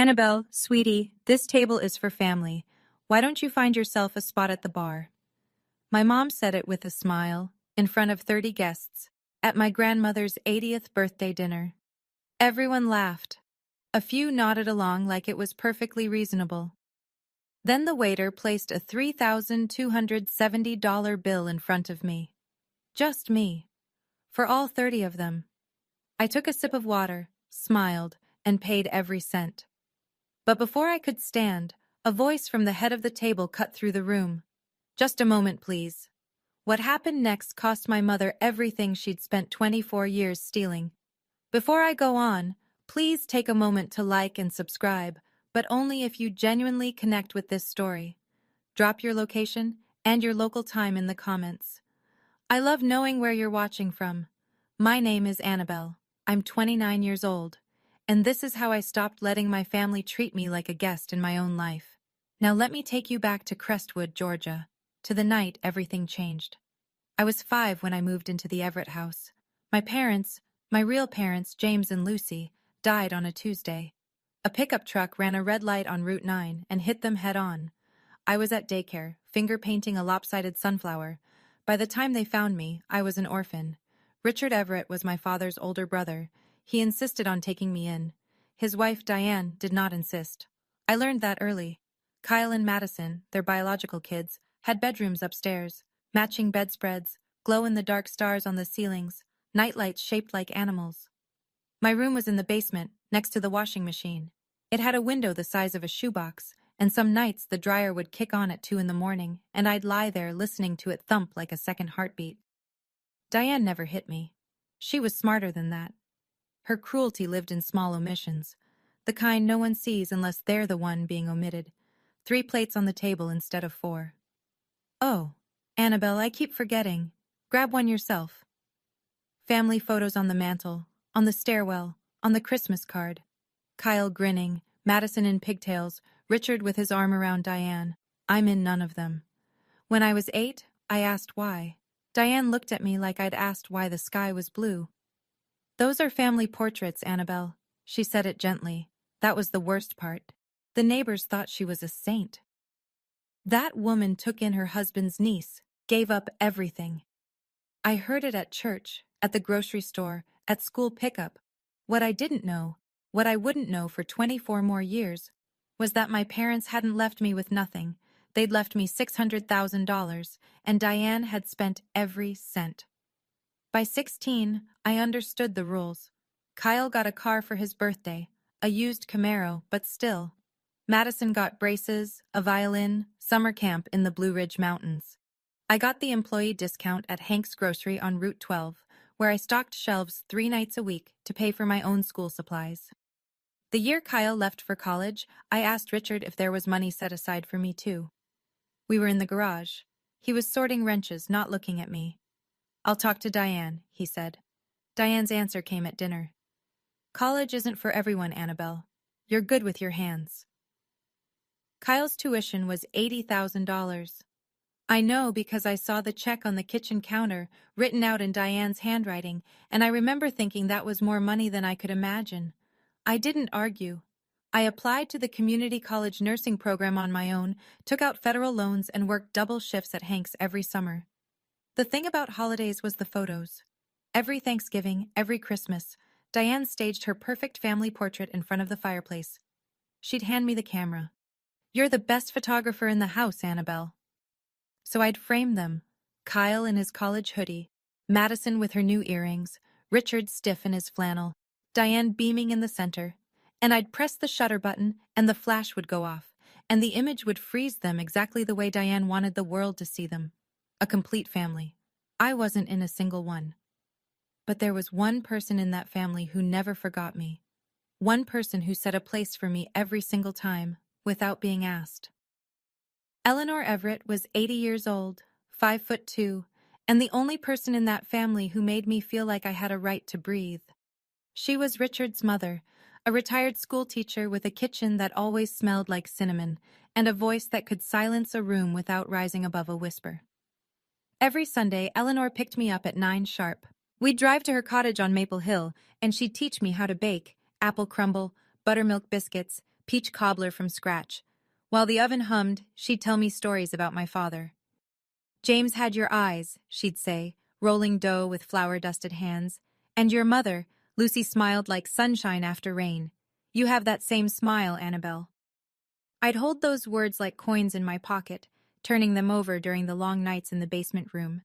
Annabelle, sweetie, this table is for family. Why don't you find yourself a spot at the bar? My mom said it with a smile, in front of 30 guests, at my grandmother's 80th birthday dinner. Everyone laughed. A few nodded along like it was perfectly reasonable. Then the waiter placed a $3,270 bill in front of me. Just me. For all 30 of them. I took a sip of water, smiled, and paid every cent. But before I could stand, a voice from the head of the table cut through the room. Just a moment, please. What happened next cost my mother everything she'd spent 24 years stealing. Before I go on, please take a moment to like and subscribe, but only if you genuinely connect with this story. Drop your location and your local time in the comments. I love knowing where you're watching from. My name is Annabelle. I'm 29 years old, and this is how I stopped letting my family treat me like a guest in my own life. Now let me take you back to Crestwood, Georgia, to the night everything changed. I was 5 when I moved into the Everett house. My real parents, James and Lucy, died on a Tuesday. A pickup truck ran a red light on Route 9 and hit them head-on. I was at daycare, finger painting a lopsided sunflower. By the time they found me, I was an orphan. Richard Everett was my father's older brother. He insisted on taking me in. His wife, Diane, did not insist. I learned that early. Kyle and Madison, their biological kids, had bedrooms upstairs, matching bedspreads, glow-in-the-dark stars on the ceilings, nightlights shaped like animals. My room was in the basement, next to the washing machine. It had a window the size of a shoebox, and some nights the dryer would kick on at 2 in the morning, and I'd lie there listening to it thump like a second heartbeat. Diane never hit me. She was smarter than that. Her cruelty lived in small omissions, the kind no one sees unless they're the one being omitted. 3 plates on the table instead of 4. Oh, Annabelle, I keep forgetting. Grab one yourself. Family photos on the mantel, on the stairwell, on the Christmas card. Kyle grinning, Madison in pigtails, Richard with his arm around Diane. I'm in none of them. When I was 8, I asked why. Diane looked at me like I'd asked why the sky was blue. Those are family portraits, Annabelle. She said it gently. That was the worst part. The neighbors thought she was a saint. That woman took in her husband's niece, gave up everything. I heard it at church, at the grocery store, at school pickup. What I didn't know, what I wouldn't know for 24 more years, was that my parents hadn't left me with nothing. They'd left me $600,000, and Diane had spent every cent. By 16, I understood the rules. Kyle got a car for his birthday, a used Camaro, but still. Madison got braces, a violin, summer camp in the Blue Ridge Mountains. I got the employee discount at Hank's Grocery on Route 12, where I stocked shelves 3 nights a week to pay for my own school supplies. The year Kyle left for college, I asked Richard if there was money set aside for me too. We were in the garage. He was sorting wrenches, not looking at me. I'll talk to Diane, he said. Diane's answer came at dinner. College isn't for everyone, Annabelle. You're good with your hands. Kyle's tuition was $80,000. I know because I saw the check on the kitchen counter, written out in Diane's handwriting, and I remember thinking that was more money than I could imagine. I didn't argue. I applied to the community college nursing program on my own, took out federal loans, and worked double shifts at Hank's every summer. The thing about holidays was the photos. Every Thanksgiving, every Christmas, Diane staged her perfect family portrait in front of the fireplace. She'd hand me the camera. You're the best photographer in the house, Annabelle. So I'd frame them. Kyle in his college hoodie, Madison with her new earrings, Richard stiff in his flannel, Diane beaming in the center. And I'd press the shutter button, and the flash would go off, and the image would freeze them exactly the way Diane wanted the world to see them. A complete family. I wasn't in a single one. But there was one person in that family who never forgot me. One person who set a place for me every single time, without being asked. Eleanor Everett was 80 years old, 5'2", and the only person in that family who made me feel like I had a right to breathe. She was Richard's mother, a retired school teacher with a kitchen that always smelled like cinnamon, and a voice that could silence a room without rising above a whisper. Every Sunday, Eleanor picked me up at 9 sharp. We'd drive to her cottage on Maple Hill, and she'd teach me how to bake apple crumble, buttermilk biscuits, peach cobbler from scratch. While the oven hummed, she'd tell me stories about my father. James had your eyes, she'd say, rolling dough with flour-dusted hands. And your mother, Lucy smiled like sunshine after rain. You have that same smile, Annabelle. I'd hold those words like coins in my pocket, turning them over during the long nights in the basement room.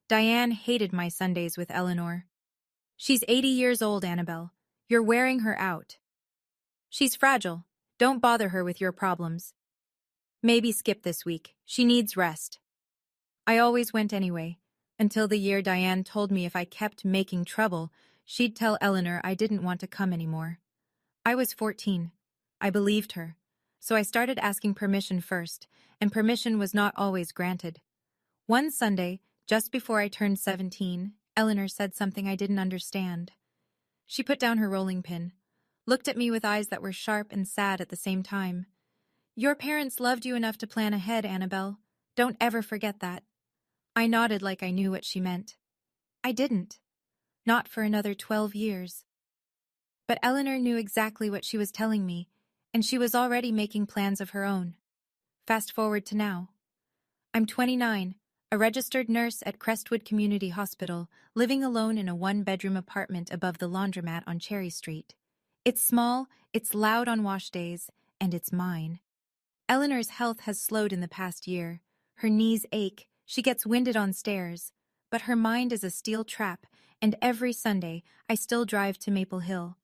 Diane hated my Sundays with Eleanor. She's 80 years old, Annabelle. You're wearing her out. She's fragile. Don't bother her with your problems. Maybe skip this week. She needs rest. I always went anyway, until the year Diane told me if I kept making trouble, she'd tell Eleanor I didn't want to come anymore. I was 14. I believed her. So I started asking permission first, and permission was not always granted. One Sunday, just before I turned 17, Eleanor said something I didn't understand. She put down her rolling pin, looked at me with eyes that were sharp and sad at the same time. Your parents loved you enough to plan ahead, Annabelle. Don't ever forget that. I nodded like I knew what she meant. I didn't. Not for another 12 years. But Eleanor knew exactly what she was telling me, and she was already making plans of her own. Fast forward to now. I'm 29, a registered nurse at Crestwood Community Hospital, living alone in a one-bedroom apartment above the laundromat on Cherry Street. It's small, it's loud on wash days, and it's mine. Eleanor's health has slowed in the past year. Her knees ache, she gets winded on stairs, but her mind is a steel trap, and every Sunday I still drive to Maple Hill.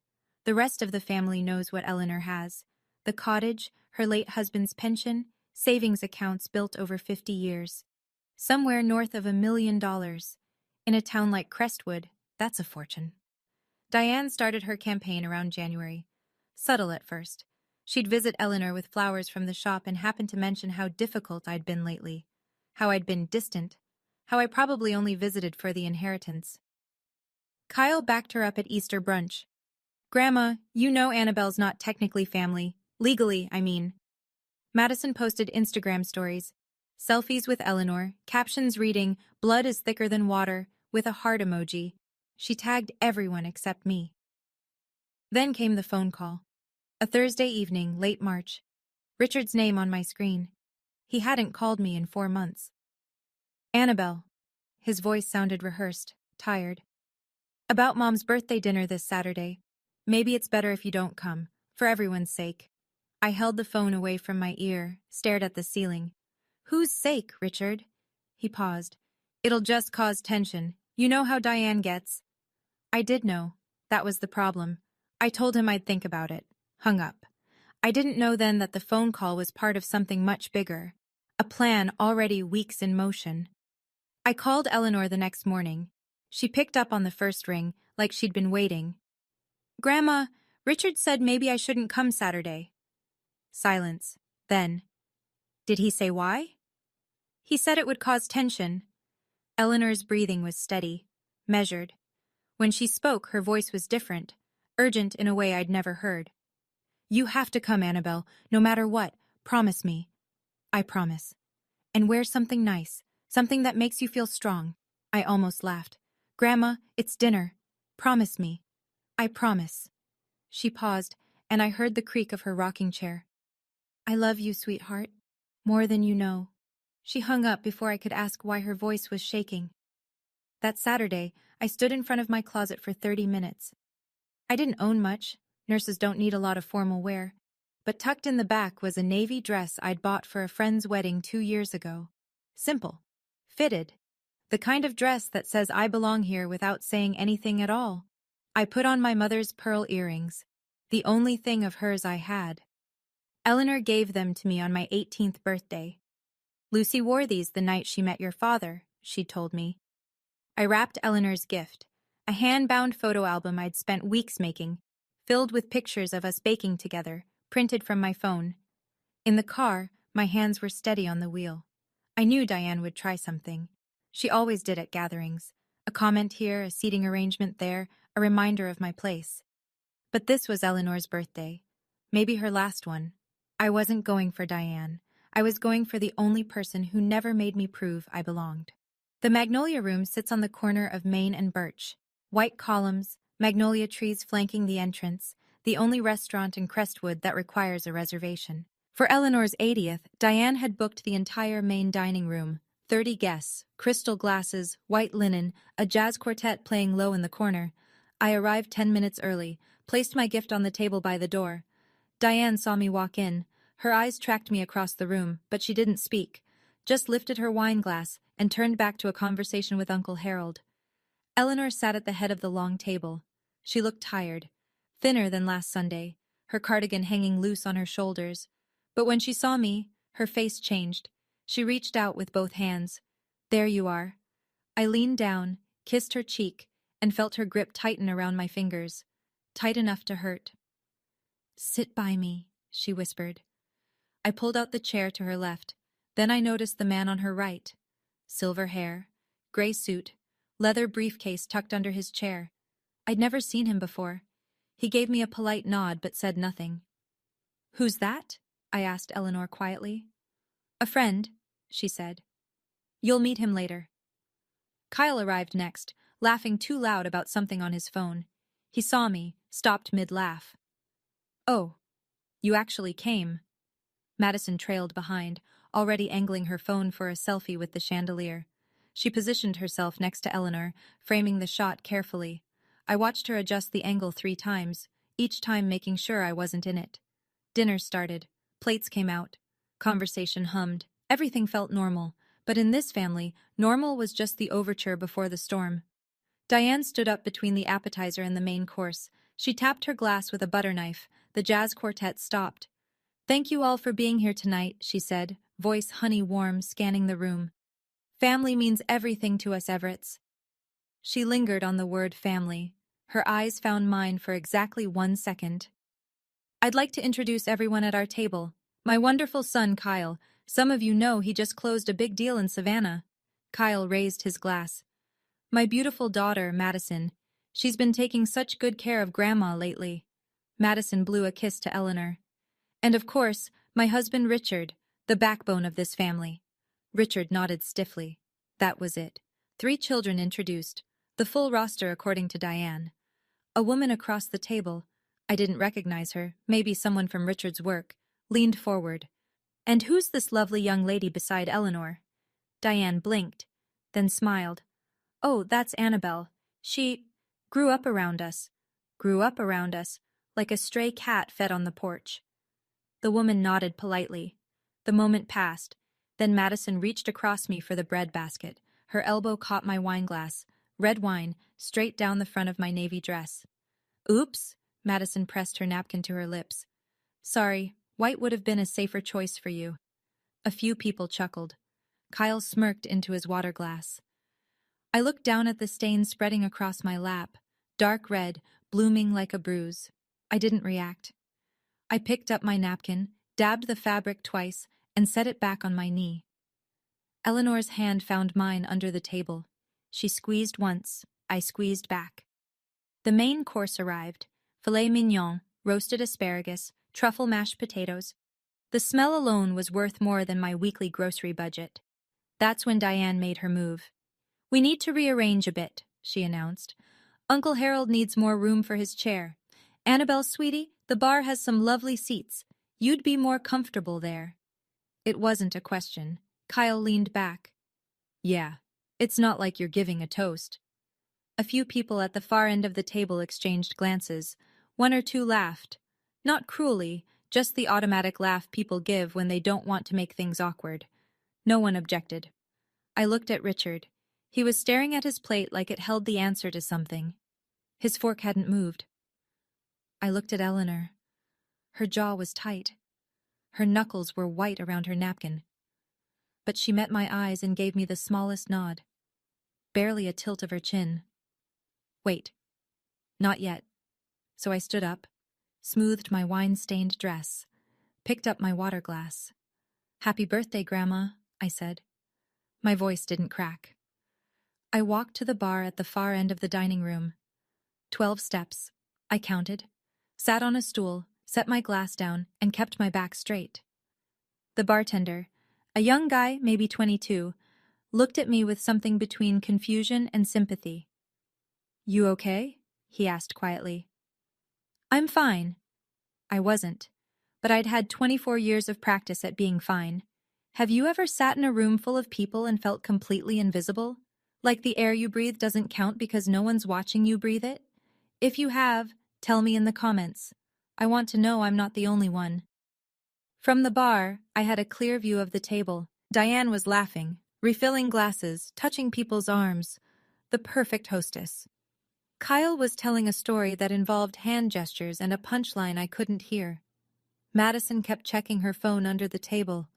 The rest of the family knows what Eleanor has. The cottage, her late husband's pension, savings accounts built over 50 years. Somewhere north of $1 million. In a town like Crestwood, that's a fortune. Diane started her campaign around January. Subtle at first. She'd visit Eleanor with flowers from the shop and happen to mention how difficult I'd been lately. How I'd been distant. How I probably only visited for the inheritance. Kyle backed her up at Easter brunch. Grandma, you know Annabelle's not technically family. Legally, I mean. Madison posted Instagram stories. Selfies with Eleanor, captions reading, blood is thicker than water, with a heart emoji. She tagged everyone except me. Then came the phone call. A Thursday evening, late March. Richard's name on my screen. He hadn't called me in 4 months. Annabelle. His voice sounded rehearsed, tired. About Mom's birthday dinner this Saturday. Maybe it's better if you don't come, for everyone's sake. I held the phone away from my ear, stared at the ceiling. Whose sake, Richard? He paused. It'll just cause tension. You know how Diane gets. I did know. That was the problem. I told him I'd think about it. Hung up. I didn't know then that the phone call was part of something much bigger. A plan already weeks in motion. I called Eleanor the next morning. She picked up on the first ring, like she'd been waiting. Grandma, Richard said maybe I shouldn't come Saturday. Silence. Then. Did he say why? He said it would cause tension. Eleanor's breathing was steady, measured. When she spoke, her voice was different, urgent in a way I'd never heard. You have to come, Annabelle, no matter what. Promise me. I promise. And wear something nice, something that makes you feel strong. I almost laughed. Grandma, it's dinner. Promise me. I promise. She paused, and I heard the creak of her rocking chair. I love you, sweetheart. More than you know. She hung up before I could ask why her voice was shaking. That Saturday, I stood in front of my closet for 30 minutes. I didn't own much. Nurses don't need a lot of formal wear. But tucked in the back was a navy dress I'd bought for a friend's wedding 2 years ago. Simple. Fitted. The kind of dress that says I belong here without saying anything at all. I put on my mother's pearl earrings, the only thing of hers I had. Eleanor gave them to me on my 18th birthday. Lucy wore these the night she met your father, she told me. I wrapped Eleanor's gift, a hand-bound photo album I'd spent weeks making, filled with pictures of us baking together, printed from my phone. In the car, my hands were steady on the wheel. I knew Diane would try something. She always did at gatherings. A comment here, a seating arrangement there, a reminder of my place. But this was Eleanor's birthday. Maybe her last one. I wasn't going for Diane. I was going for the only person who never made me prove I belonged. The Magnolia Room sits on the corner of Main and Birch. White columns, magnolia trees flanking the entrance, the only restaurant in Crestwood that requires a reservation. For Eleanor's 80th, Diane had booked the entire main dining room. 30 guests, crystal glasses, white linen, a jazz quartet playing low in the corner. I arrived 10 minutes early, placed my gift on the table by the door. Diane saw me walk in. Her eyes tracked me across the room, but she didn't speak, just lifted her wine glass and turned back to a conversation with Uncle Harold. Eleanor sat at the head of the long table. She looked tired, thinner than last Sunday, her cardigan hanging loose on her shoulders. But when she saw me, her face changed. She reached out with both hands. "There you are." I leaned down, kissed her cheek, and felt her grip tighten around my fingers, tight enough to hurt. "Sit by me," she whispered. I pulled out the chair to her left. Then I noticed the man on her right. Silver hair, gray suit, leather briefcase tucked under his chair. I'd never seen him before. He gave me a polite nod but said nothing. "Who's that?" I asked Eleanor quietly. "A friend," she said. "You'll meet him later." Kyle arrived next, laughing too loud about something on his phone. He saw me, stopped mid-laugh. "Oh, you actually came." Madison trailed behind, already angling her phone for a selfie with the chandelier. She positioned herself next to Eleanor, framing the shot carefully. I watched her adjust the angle 3 times, each time making sure I wasn't in it. Dinner started. Plates came out. Conversation hummed. Everything felt normal, but in this family, normal was just the overture before the storm. Diane stood up between the appetizer and the main course. She tapped her glass with a butter knife. The jazz quartet stopped. "Thank you all for being here tonight," she said, voice honey warm, scanning the room. "Family means everything to us Everetts." She lingered on the word family. Her eyes found mine for exactly 1 second. "I'd like to introduce everyone at our table. My wonderful son, Kyle. Some of you know he just closed a big deal in Savannah." Kyle raised his glass. "My beautiful daughter, Madison. She's been taking such good care of Grandma lately." Madison blew a kiss to Eleanor. "And of course, my husband Richard, the backbone of this family." Richard nodded stiffly. That was it. 3 children introduced. The full roster according to Diane. A woman across the table, I didn't recognize her, maybe someone from Richard's work, leaned forward. "And who's this lovely young lady beside Eleanor?" Diane blinked, then smiled. "Oh, that's Annabelle. She grew up around us. Grew up around us, like a stray cat fed on the porch." The woman nodded politely. The moment passed. Then Madison reached across me for the bread basket. Her elbow caught my wine glass. Red wine, straight down the front of my navy dress. "Oops," Madison pressed her napkin to her lips. "Sorry, white would have been a safer choice for you." A few people chuckled. Kyle smirked into his water glass. I looked down at the stain spreading across my lap, dark red, blooming like a bruise. I didn't react. I picked up my napkin, dabbed the fabric twice, and set it back on my knee. Eleanor's hand found mine under the table. She squeezed once. I squeezed back. The main course arrived. Filet mignon, roasted asparagus, truffle mashed potatoes. The smell alone was worth more than my weekly grocery budget. That's when Diane made her move. "We need to rearrange a bit," she announced. "Uncle Harold needs more room for his chair. Annabelle, sweetie, the bar has some lovely seats. You'd be more comfortable there." It wasn't a question. Kyle leaned back. "Yeah, it's not like you're giving a toast." A few people at the far end of the table exchanged glances. 1 or 2 laughed. Not cruelly, just the automatic laugh people give when they don't want to make things awkward. No one objected. I looked at Richard. He was staring at his plate like it held the answer to something. His fork hadn't moved. I looked at Eleanor. Her jaw was tight. Her knuckles were white around her napkin. But she met my eyes and gave me the smallest nod. Barely a tilt of her chin. "Wait. Not yet." So I stood up, smoothed my wine-stained dress, picked up my water glass. "Happy birthday, Grandma," I said. My voice didn't crack. I walked to the bar at the far end of the dining room. 12 steps. I counted, sat on a stool, set my glass down, and kept my back straight. The bartender, a young guy, maybe 22, looked at me with something between confusion and sympathy. "You okay?" he asked quietly. I'm fine. I wasn't. But I'd had 24 years of practice at being fine. Have you ever sat in a room full of people and felt completely invisible? Like the air you breathe doesn't count because no one's watching you breathe it? If you have, tell me in the comments. I want to know I'm not the only one. From the bar, I had a clear view of the table. Diane was laughing, refilling glasses, touching people's arms. The perfect hostess. Kyle was telling a story that involved hand gestures and a punchline I couldn't hear. Madison kept checking her phone under the table.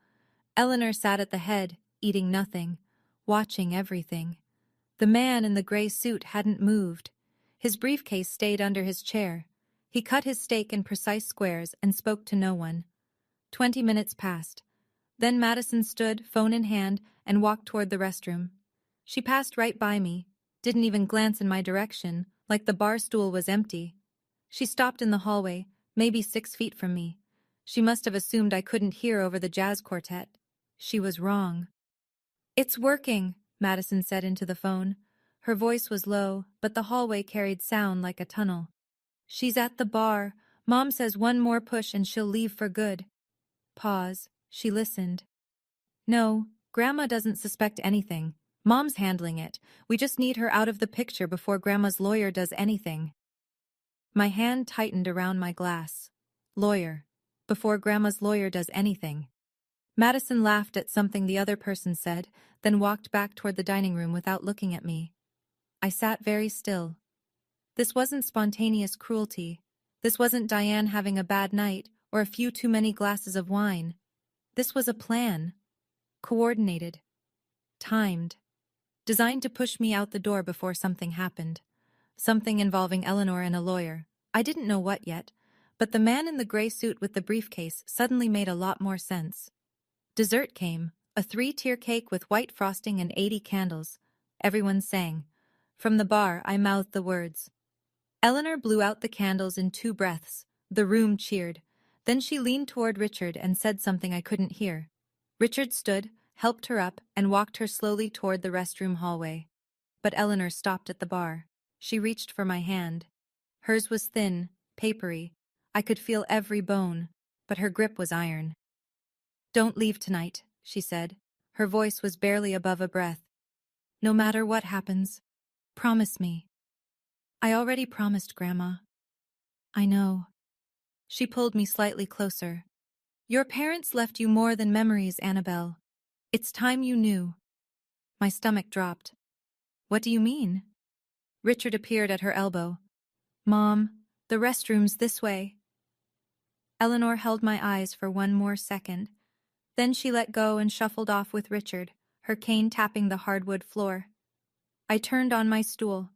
Eleanor sat at the head, eating nothing, watching everything. The man in the gray suit hadn't moved. His briefcase stayed under his chair. He cut his steak in precise squares and spoke to no one. 20 minutes passed. Then Madison stood, phone in hand, and walked toward the restroom. She passed right by me, didn't even glance in my direction, like the bar stool was empty. She stopped in the hallway, maybe 6 feet from me. She must have assumed I couldn't hear over the jazz quartet. She was wrong. "It's working," Madison said into the phone. Her voice was low, but the hallway carried sound like a tunnel. "She's at the bar. Mom says one more push and she'll leave for good." Pause. She listened. "No, Grandma doesn't suspect anything. Mom's handling it. We just need her out of the picture before Grandma's lawyer does anything." My hand tightened around my glass. Lawyer. Before Grandma's lawyer does anything. Madison laughed at something the other person said, then walked back toward the dining room without looking at me. I sat very still. This wasn't spontaneous cruelty. This wasn't Diane having a bad night or a few too many glasses of wine. This was a plan. Coordinated. Timed. Designed to push me out the door before something happened. Something involving Eleanor and a lawyer. I didn't know what yet, but the man in the gray suit with the briefcase suddenly made a lot more sense. Dessert came, a 3-tier cake with white frosting and 80 candles. Everyone sang. From the bar, I mouthed the words. Eleanor blew out the candles in 2 breaths. The room cheered. Then she leaned toward Richard and said something I couldn't hear. Richard stood, helped her up, and walked her slowly toward the restroom hallway. But Eleanor stopped at the bar. She reached for my hand. Hers was thin, papery. I could feel every bone, but her grip was iron. "Don't leave tonight," she said. Her voice was barely above a breath. "No matter what happens, promise me." "I already promised, Grandma." "I know." She pulled me slightly closer. "Your parents left you more than memories, Annabelle. It's time you knew." My stomach dropped. "What do you mean?" Richard appeared at her elbow. "Mom, the restroom's this way." Eleanor held my eyes for one more second. Then she let go and shuffled off with Richard, her cane tapping the hardwood floor. I turned on my stool.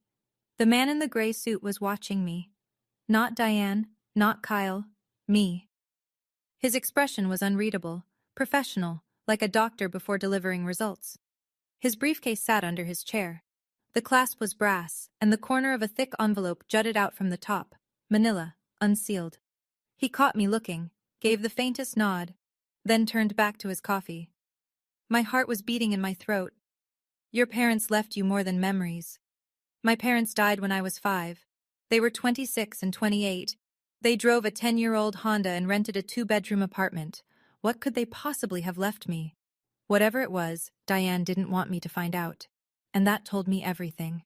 The man in the gray suit was watching me. Not Diane, not Kyle, me. His expression was unreadable, professional, like a doctor before delivering results. His briefcase sat under his chair. The clasp was brass, and the corner of a thick envelope jutted out from the top, manila, unsealed. He caught me looking, gave the faintest nod, then turned back to his coffee. My heart was beating in my throat. "Your parents left you more than memories." My parents died when I was 5. They were 26 and 28. They drove a 10-year-old Honda and rented a 2-bedroom apartment. What could they possibly have left me? Whatever it was, Diane didn't want me to find out. And that told me everything.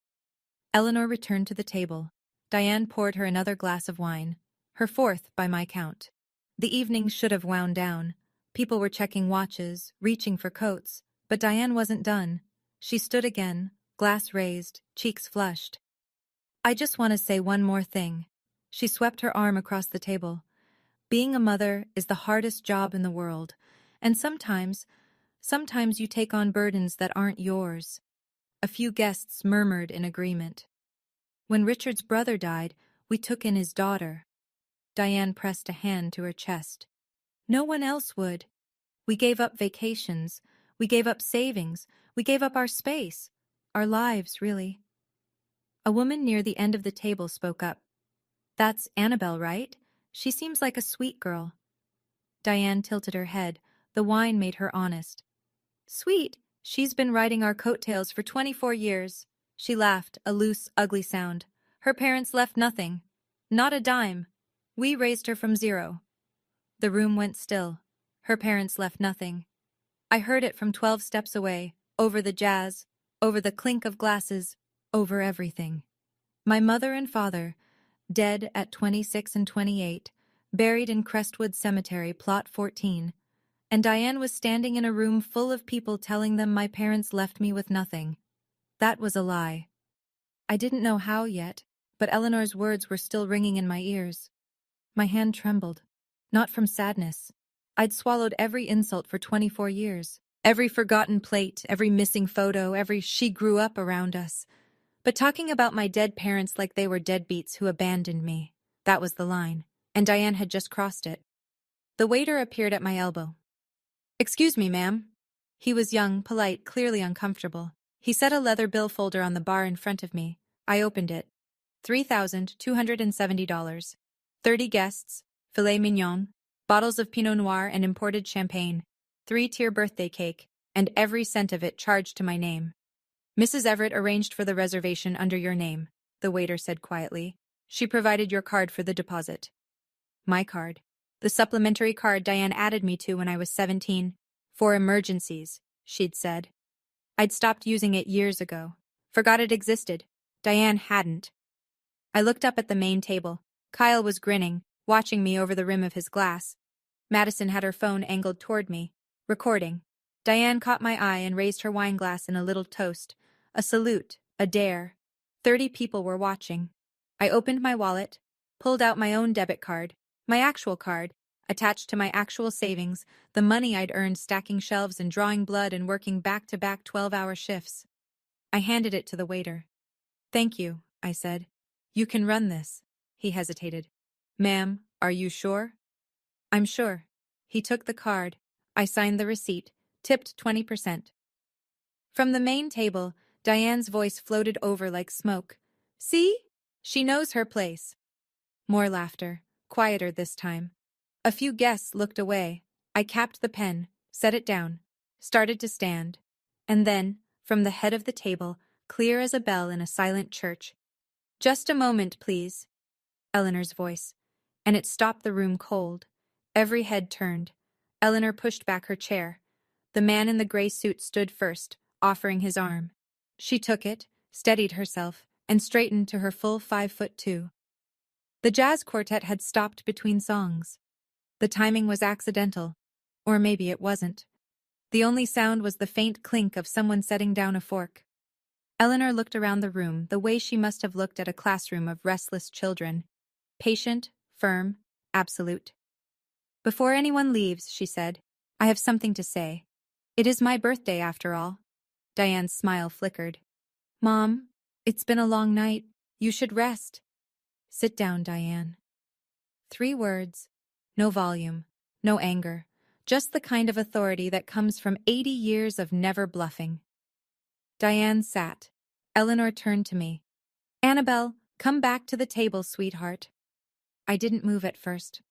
Eleanor returned to the table. Diane poured her another glass of wine, her 4th by my count. The evening should have wound down. People were checking watches, reaching for coats, but Diane wasn't done. She stood again, glass raised, cheeks flushed. "I just want to say one more thing." She swept her arm across the table. "Being a mother is the hardest job in the world, and sometimes you take on burdens that aren't yours." A few guests murmured in agreement. "When Richard's brother died, we took in his daughter." Diane pressed a hand to her chest. "No one else would. We gave up vacations. We gave up savings. We gave up our space. Our lives, really." A woman near the end of the table spoke up. "That's Annabelle, right? She seems like a sweet girl." Diane tilted her head. The wine made her honest. "Sweet? She's been riding our coattails for 24 years. She laughed, a loose, ugly sound. "Her parents left nothing. Not a dime." We raised her from zero. The room went still. Her parents left nothing. I heard it from 12 steps away, over the jazz, over the clink of glasses, over everything. My mother and father, dead at 26 and 28, buried in Crestwood Cemetery, Plot 14, and Diane was standing in a room full of people telling them my parents left me with nothing. That was a lie. I didn't know how yet, but Eleanor's words were still ringing in my ears. My hand trembled. Not from sadness. I'd swallowed every insult for 24 years. Every forgotten plate, every missing photo, every she grew up around us. But talking about my dead parents like they were deadbeats who abandoned me, that was the line, and Diane had just crossed it. The waiter appeared at my elbow. "Excuse me, ma'am." He was young, polite, clearly uncomfortable. He set a leather bill folder on the bar in front of me. I opened it. $3,270. 30 guests, filet mignon, bottles of Pinot Noir and imported champagne, 3-tier birthday cake, and every cent of it charged to my name. "Mrs. Everett arranged for the reservation under your name," the waiter said quietly. "She provided your card for the deposit." My card. The supplementary card Diane added me to when I was 17. "For emergencies," she'd said. I'd stopped using it years ago. Forgot it existed. Diane hadn't. I looked up at the main table. Kyle was grinning, watching me over the rim of his glass. Madison had her phone angled toward me, recording. Diane caught my eye and raised her wine glass in a little toast. A salute, a dare. 30 people were watching. I opened my wallet, pulled out my own debit card, my actual card, attached to my actual savings, the money I'd earned stacking shelves and drawing blood and working back-to-back 12-hour shifts. I handed it to the waiter. "Thank you," I said. "You can run this." He hesitated. "Ma'am, are you sure?" "I'm sure." He took the card. I signed the receipt, tipped 20%. From the main table, Diane's voice floated over like smoke. "See? She knows her place." More laughter, quieter this time. A few guests looked away. I capped the pen, set it down, started to stand. And then, from the head of the table, clear as a bell in a silent church, "Just a moment, please." Eleanor's voice. And it stopped the room cold. Every head turned. Eleanor pushed back her chair. The man in the gray suit stood first, offering his arm. She took it, steadied herself, and straightened to her full 5'2". The jazz quartet had stopped between songs. The timing was accidental. Or maybe it wasn't. The only sound was the faint clink of someone setting down a fork. Eleanor looked around the room the way she must have looked at a classroom of restless children. Patient, firm, absolute. "Before anyone leaves," she said, "I have something to say. It is my birthday, after all." Diane's smile flickered. "Mom, it's been a long night. You should rest." "Sit down, Diane." 3 words. No volume, no anger. Just the kind of authority that comes from 80 years of never bluffing. Diane sat. Eleanor turned to me. "Annabelle, come back to the table, sweetheart." I didn't move at first.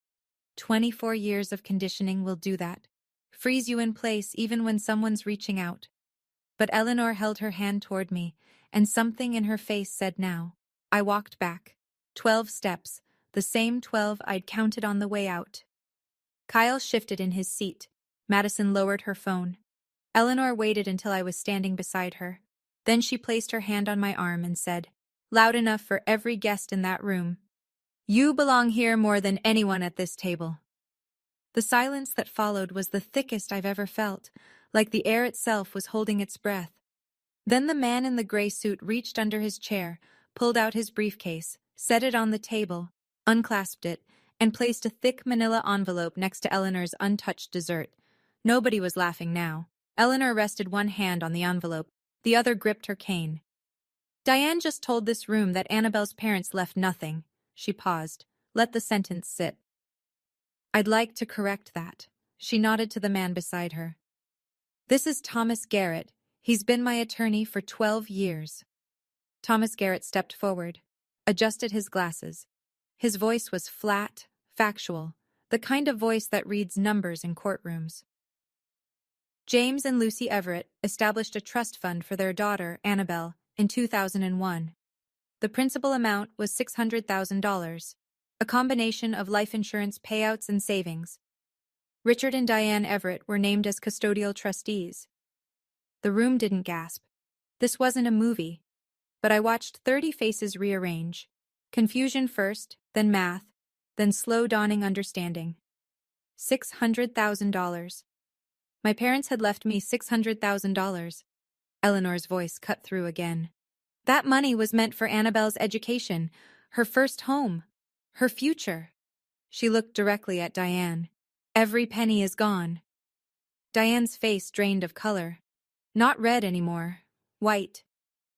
24 years of conditioning will do that. Freeze you in place even when someone's reaching out. But Eleanor held her hand toward me, and something in her face said now. I walked back. 12 steps, the same 12 I'd counted on the way out. Kyle shifted in his seat. Madison lowered her phone. Eleanor waited until I was standing beside her. Then she placed her hand on my arm and said, loud enough for every guest in that room, "You belong here more than anyone at this table." The silence that followed was the thickest I've ever felt, like the air itself was holding its breath. Then the man in the gray suit reached under his chair, pulled out his briefcase, set it on the table, unclasped it, and placed a thick manila envelope next to Eleanor's untouched dessert. Nobody was laughing now. Eleanor rested one hand on the envelope, the other gripped her cane. "Diane just told this room that Annabelle's parents left nothing." She paused. Let the sentence sit. "I'd like to correct that." She nodded to the man beside her. "This is Thomas Garrett. He's been my attorney for 12 years. Thomas Garrett stepped forward, adjusted his glasses. His voice was flat, factual, the kind of voice that reads numbers in courtrooms. "James and Lucy Everett established a trust fund for their daughter, Annabelle, in 2001. The principal amount was $600,000. a combination of life insurance payouts and savings. Richard and Diane Everett were named as custodial trustees. The room didn't gasp. This wasn't a movie. But I watched 30 faces rearrange. Confusion first, then math, then slow dawning understanding. $600,000. My parents had left me $600,000. Eleanor's voice cut through again. That money was meant for Annabelle's education, her first home, her future. She looked directly at Diane. Every penny is gone. Diane's face drained of color. Not red anymore. White.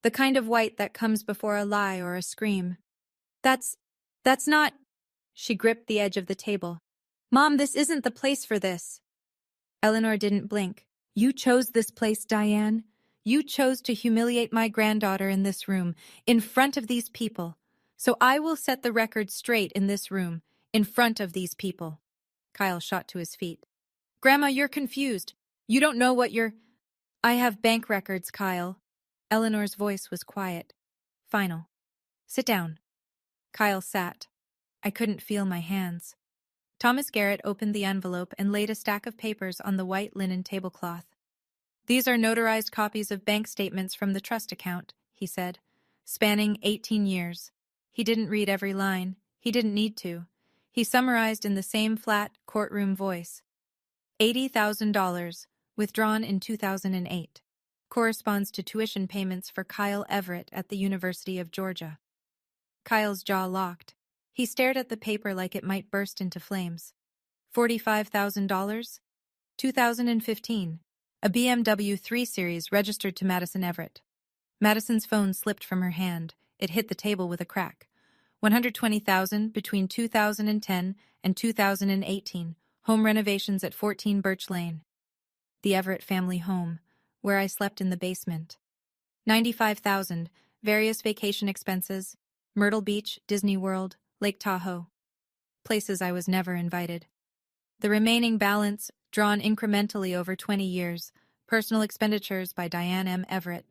The kind of white that comes before a lie or a scream. That's not... She gripped the edge of the table. Mom, this isn't the place for this. Eleanor didn't blink. You chose this place, Diane. You chose to humiliate my granddaughter in this room, in front of these people. So I will set the record straight in this room, in front of these people. Kyle shot to his feet. Grandma, you're confused. You don't know what you're... I have bank records, Kyle. Eleanor's voice was quiet. Final. Sit down. Kyle sat. I couldn't feel my hands. Thomas Garrett opened the envelope and laid a stack of papers on the white linen tablecloth. These are notarized copies of bank statements from the trust account, he said, spanning 18 years. He didn't read every line. He didn't need to. He summarized in the same flat, courtroom voice. $80,000, withdrawn in 2008. Corresponds to tuition payments for Kyle Everett at the University of Georgia. Kyle's jaw locked. He stared at the paper like it might burst into flames. $45,000? 2015. A BMW 3 Series registered to Madison Everett. Madison's phone slipped from her hand. It hit the table with a crack. $120,000 between 2010 and 2018. Home renovations at 14 Birch Lane. The Everett family home, where I slept in the basement. $95,000, various vacation expenses, Myrtle Beach, Disney World, Lake Tahoe. Places I was never invited. The remaining balance, drawn incrementally over 20 years, personal expenditures by Diane M. Everett.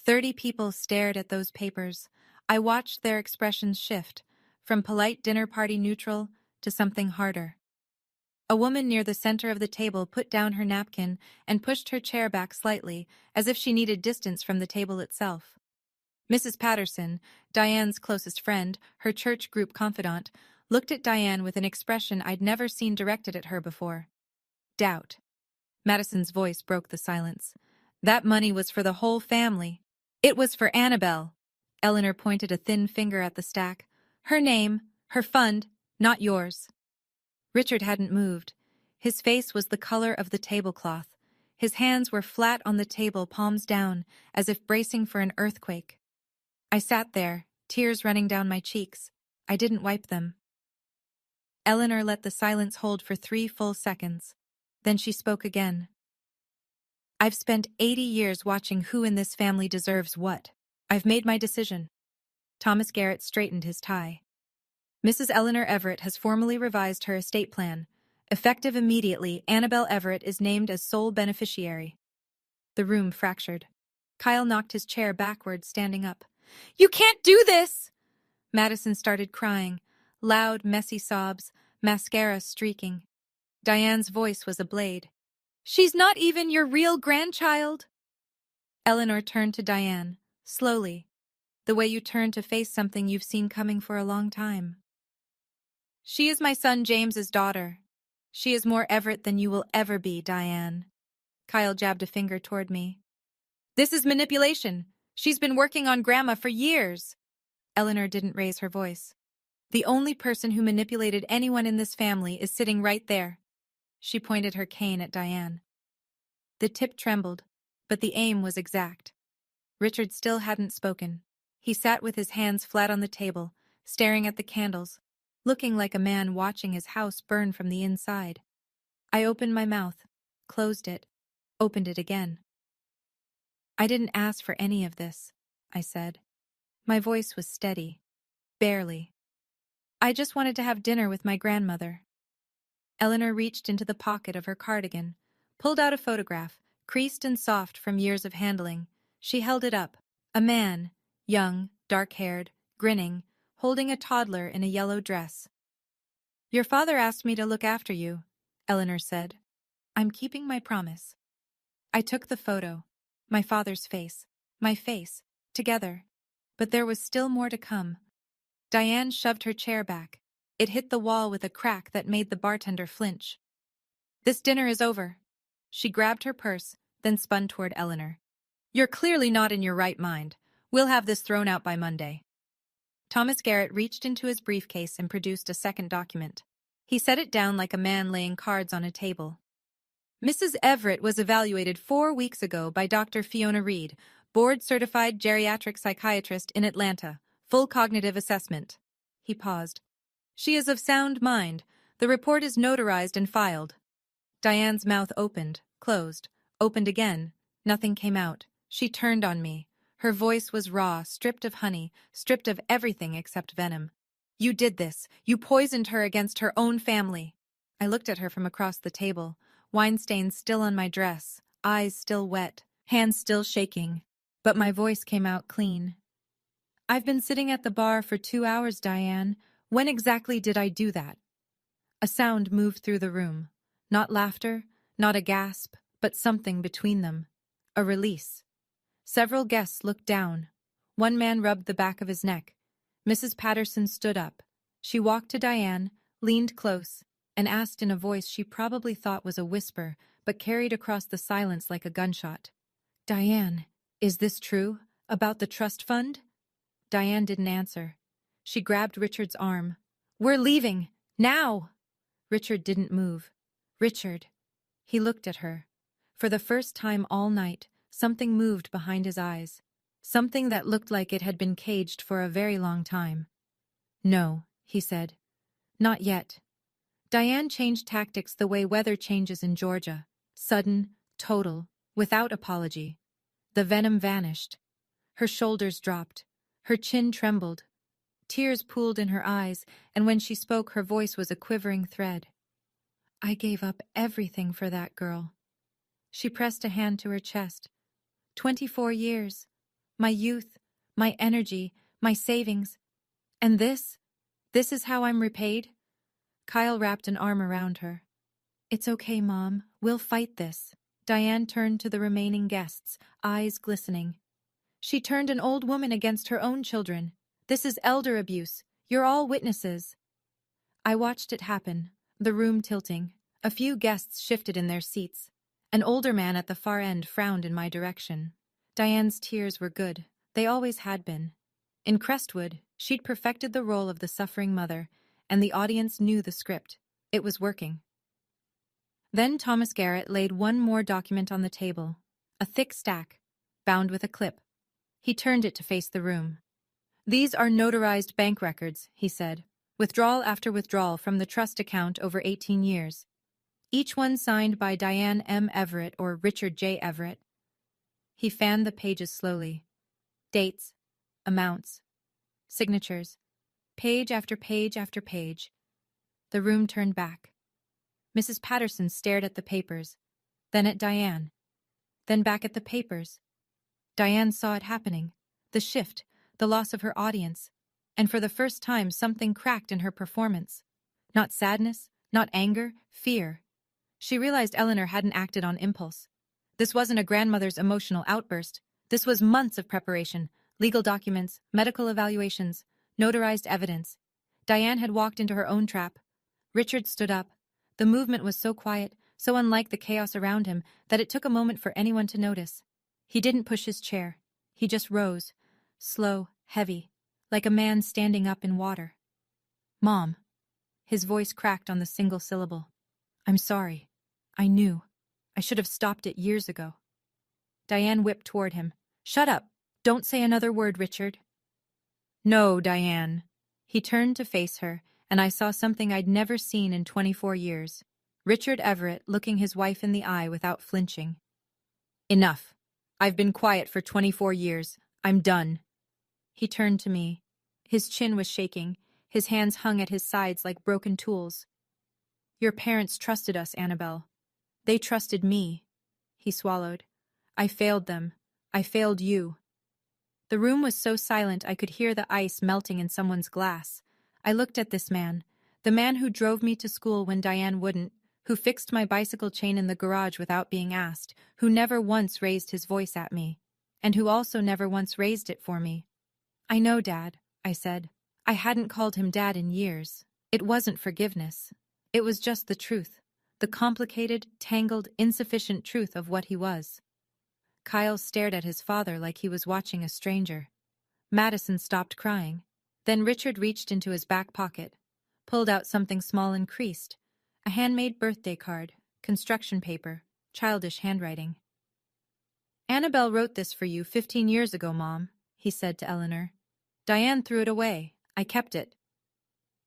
30 people stared at those papers. I watched their expressions shift, from polite dinner party neutral to something harder. A woman near the center of the table put down her napkin and pushed her chair back slightly, as if she needed distance from the table itself. Mrs. Patterson, Diane's closest friend, her church group confidant, looked at Diane with an expression I'd never seen directed at her before. Doubt. Madison's voice broke the silence. That money was for the whole family. It was for Annabelle. Eleanor pointed a thin finger at the stack. Her name, her fund, not yours. Richard hadn't moved. His face was the color of the tablecloth. His hands were flat on the table, palms down, as if bracing for an earthquake. I sat there, tears running down my cheeks. I didn't wipe them. Eleanor let the silence hold for 3 full seconds. Then she spoke again. I've spent 80 years watching who in this family deserves what. I've made my decision. Thomas Garrett straightened his tie. Mrs. Eleanor Everett has formally revised her estate plan. Effective immediately, Annabelle Everett is named as sole beneficiary. The room fractured. Kyle knocked his chair backward, standing up. You can't do this! Madison started crying. Loud, messy sobs, mascara streaking. Diane's voice was a blade. She's not even your real grandchild! Eleanor turned to Diane, slowly, the way you turn to face something you've seen coming for a long time. She is my son James's daughter. She is more Everett than you will ever be, Diane. Kyle jabbed a finger toward me. This is manipulation. She's been working on Grandma for years. Eleanor didn't raise her voice. The only person who manipulated anyone in this family is sitting right there. She pointed her cane at Diane. The tip trembled, but the aim was exact. Richard still hadn't spoken. He sat with his hands flat on the table, staring at the candles, looking like a man watching his house burn from the inside. I opened my mouth, closed it, opened it again. I didn't ask for any of this, I said. My voice was steady, barely. I just wanted to have dinner with my grandmother. Eleanor reached into the pocket of her cardigan, pulled out a photograph, creased and soft from years of handling. She held it up. A man, young, dark-haired, grinning, holding a toddler in a yellow dress. "Your father asked me to look after you," Eleanor said. "I'm keeping my promise." I took the photo. My father's face, my face, together. But there was still more to come. Diane shoved her chair back. It hit the wall with a crack that made the bartender flinch. "This dinner is over." She grabbed her purse, then spun toward Eleanor. "You're clearly not in your right mind. We'll have this thrown out by Monday." Thomas Garrett reached into his briefcase and produced a second document. He set it down like a man laying cards on a table. "Mrs. Everett was evaluated 4 weeks ago by Dr. Fiona Reed, board-certified geriatric psychiatrist in Atlanta. Full cognitive assessment." He paused. "She is of sound mind. The report is notarized and filed." Diane's mouth opened, closed, opened again. Nothing came out. She turned on me. Her voice was raw, stripped of honey, stripped of everything except venom. "You did this. You poisoned her against her own family." I looked at her from across the table, wine stains still on my dress, eyes still wet, hands still shaking. But my voice came out clean. "I've been sitting at the bar for 2 hours, Diane. When exactly did I do that?" A sound moved through the room. Not laughter, not a gasp, but something between them. A release. Several guests looked down. One man rubbed the back of his neck. Mrs. Patterson stood up. She walked to Diane, leaned close, and asked in a voice she probably thought was a whisper, but carried across the silence like a gunshot. "Diane, is this true? About the trust fund?" Diane didn't answer. She grabbed Richard's arm. "We're leaving! Now!" Richard didn't move. "Richard." He looked at her. For the first time all night, something moved behind his eyes. Something that looked like it had been caged for a very long time. "No," he said. "Not yet." Diane changed tactics the way weather changes in Georgia. Sudden, total, without apology. The venom vanished. Her shoulders dropped. Her chin trembled. Tears pooled in her eyes, and when she spoke, her voice was a quivering thread. "I gave up everything for that girl." She pressed a hand to her chest. 24 years. My youth, my energy, my savings. And this is how I'm repaid? Kyle wrapped an arm around her. "It's okay, Mom. We'll fight this." Diane turned to the remaining guests, eyes glistening. "She turned an old woman against her own children. This is elder abuse. You're all witnesses." I watched it happen, the room tilting. A few guests shifted in their seats. An older man at the far end frowned in my direction. Diane's tears were good. They always had been. In Crestwood, she'd perfected the role of the suffering mother, and the audience knew the script. It was working. Then Thomas Garrett laid one more document on the table, a thick stack, bound with a clip. He turned it to face the room. "These are notarized bank records," he said, "withdrawal after withdrawal from the trust account over 18 years. Each one signed by Diane M. Everett or Richard J. Everett." He fanned the pages slowly. Dates, amounts, signatures, page after page after page. The room turned back. Mrs. Patterson stared at the papers, then at Diane, then back at the papers. Diane saw it happening, the shift, the loss of her audience, and for the first time something cracked in her performance. Not sadness, not anger, fear. She realized Eleanor hadn't acted on impulse. This wasn't a grandmother's emotional outburst. This was months of preparation, legal documents, medical evaluations, notarized evidence. Diane had walked into her own trap. Richard stood up. The movement was so quiet, so unlike the chaos around him, that it took a moment for anyone to notice. He didn't push his chair. He just rose, slow, heavy, like a man standing up in water. "Mom." His voice cracked on the single syllable. "I'm sorry. I knew. I should have stopped it years ago." Diane whipped toward him. "Shut up. Don't say another word, Richard." "No, Diane." He turned to face her, and I saw something I'd never seen in 24 years. Richard Everett looking his wife in the eye without flinching. "Enough. I've been quiet for 24 years. I'm done." He turned to me. His chin was shaking. His hands hung at his sides like broken tools. "Your parents trusted us, Annabelle. They trusted me." He swallowed. "I failed them. I failed you." The room was so silent I could hear the ice melting in someone's glass. I looked at this man, the man who drove me to school when Diane wouldn't, who fixed my bicycle chain in the garage without being asked, who never once raised his voice at me, and who also never once raised it for me. "I know, Dad," I said. I hadn't called him Dad in years. It wasn't forgiveness. It was just the truth, the complicated, tangled, insufficient truth of what he was. Kyle stared at his father like he was watching a stranger. Madison stopped crying. Then Richard reached into his back pocket, pulled out something small and creased, a handmade birthday card, construction paper, childish handwriting. "Annabelle wrote this for you 15 years ago, Mom," he said to Eleanor. "Diane threw it away. I kept it."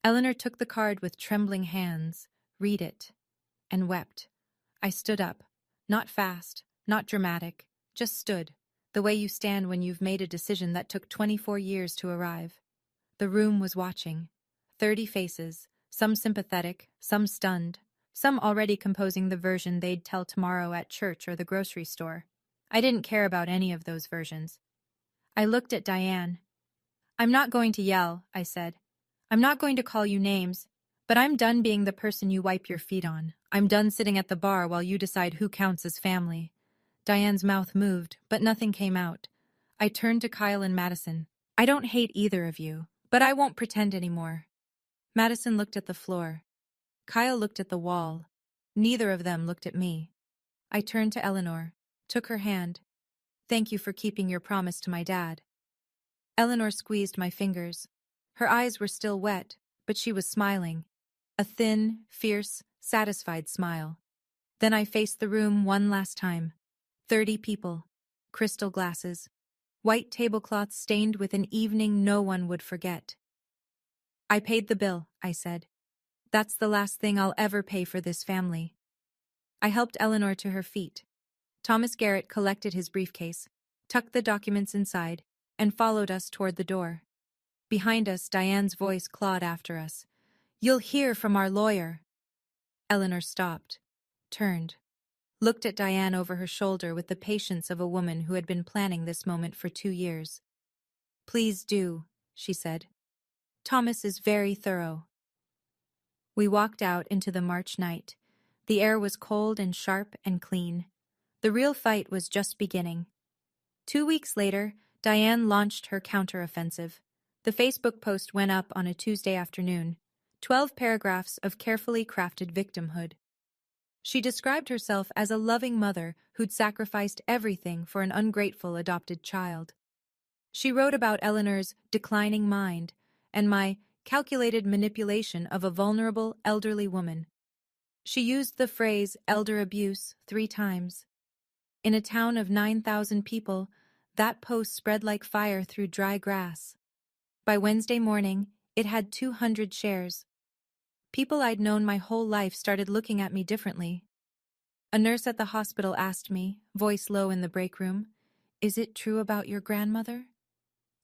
Eleanor took the card with trembling hands, read it, and wept. I stood up. Not fast, not dramatic, just stood, the way you stand when you've made a decision that took 24 years to arrive. The room was watching. 30 faces, some sympathetic, some stunned, some already composing the version they'd tell tomorrow at church or the grocery store. I didn't care about any of those versions. I looked at Diane. "I'm not going to yell," I said. "I'm not going to call you names, but I'm done being the person you wipe your feet on. I'm done sitting at the bar while you decide who counts as family." Diane's mouth moved, but nothing came out. I turned to Kyle and Madison. "I don't hate either of you, but I won't pretend anymore." Madison looked at the floor. Kyle looked at the wall. Neither of them looked at me. I turned to Eleanor, took her hand. "Thank you for keeping your promise to my dad." Eleanor squeezed my fingers. Her eyes were still wet, but she was smiling. A thin, fierce, satisfied smile. Then I faced the room one last time. 30 people. Crystal glasses. White tablecloths stained with an evening no one would forget. "I paid the bill," I said. "That's the last thing I'll ever pay for this family." I helped Eleanor to her feet. Thomas Garrett collected his briefcase, tucked the documents inside, and followed us toward the door. Behind us, Diane's voice clawed after us. "You'll hear from our lawyer." Eleanor stopped, turned, looked at Diane over her shoulder with the patience of a woman who had been planning this moment for 2 years. "Please do," she said. "Thomas is very thorough." We walked out into the March night. The air was cold and sharp and clean. The real fight was just beginning. 2 weeks later, Diane launched her counteroffensive. The Facebook post went up on a Tuesday afternoon. 12 paragraphs of carefully crafted victimhood. She described herself as a loving mother who'd sacrificed everything for an ungrateful adopted child. She wrote about Eleanor's declining mind and my calculated manipulation of a vulnerable elderly woman. She used the phrase elder abuse 3 times. In a town of 9,000 people, that post spread like fire through dry grass. By Wednesday morning, it had 200 shares. People I'd known my whole life started looking at me differently. A nurse at the hospital asked me, voice low in the break room, "Is it true about your grandmother?"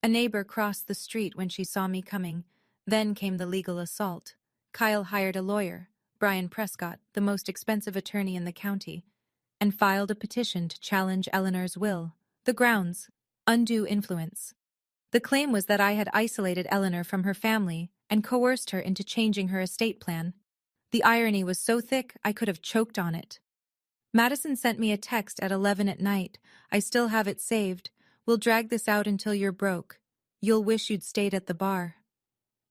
A neighbor crossed the street when she saw me coming. Then came the legal assault. Kyle hired a lawyer, Brian Prescott, the most expensive attorney in the county, and filed a petition to challenge Eleanor's will. The grounds: undue influence. The claim was that I had isolated Eleanor from her family and coerced her into changing her estate plan. The irony was so thick I could have choked on it. Madison sent me a text at 11 at night. "I still have it saved. We'll drag this out until you're broke. You'll wish you'd stayed at the bar."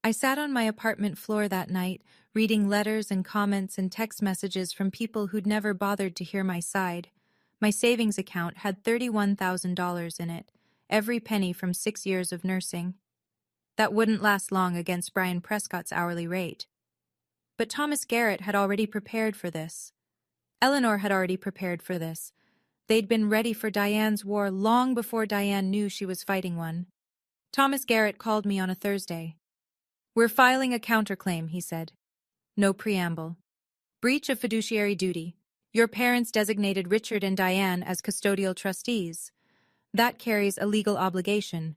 I sat on my apartment floor that night, reading letters and comments and text messages from people who'd never bothered to hear my side. My savings account had $31,000 in it, every penny from 6 years of nursing. That wouldn't last long against Brian Prescott's hourly rate. But Thomas Garrett had already prepared for this. Eleanor had already prepared for this. They'd been ready for Diane's war long before Diane knew she was fighting one. Thomas Garrett called me on a Thursday. "We're filing a counterclaim," he said. No preamble. "Breach of fiduciary duty. Your parents designated Richard and Diane as custodial trustees. That carries a legal obligation.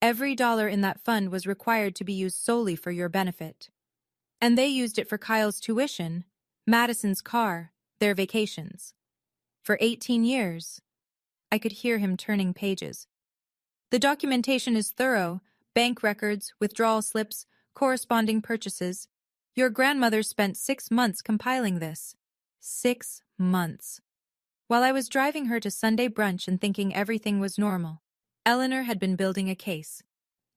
Every dollar in that fund was required to be used solely for your benefit. And they used it for Kyle's tuition, Madison's car, their vacations. For 18 years. I could hear him turning pages. The documentation is thorough: bank records, withdrawal slips, corresponding purchases. Your grandmother spent 6 months compiling this. 6 months. While I was driving her to Sunday brunch and thinking everything was normal, Eleanor had been building a case.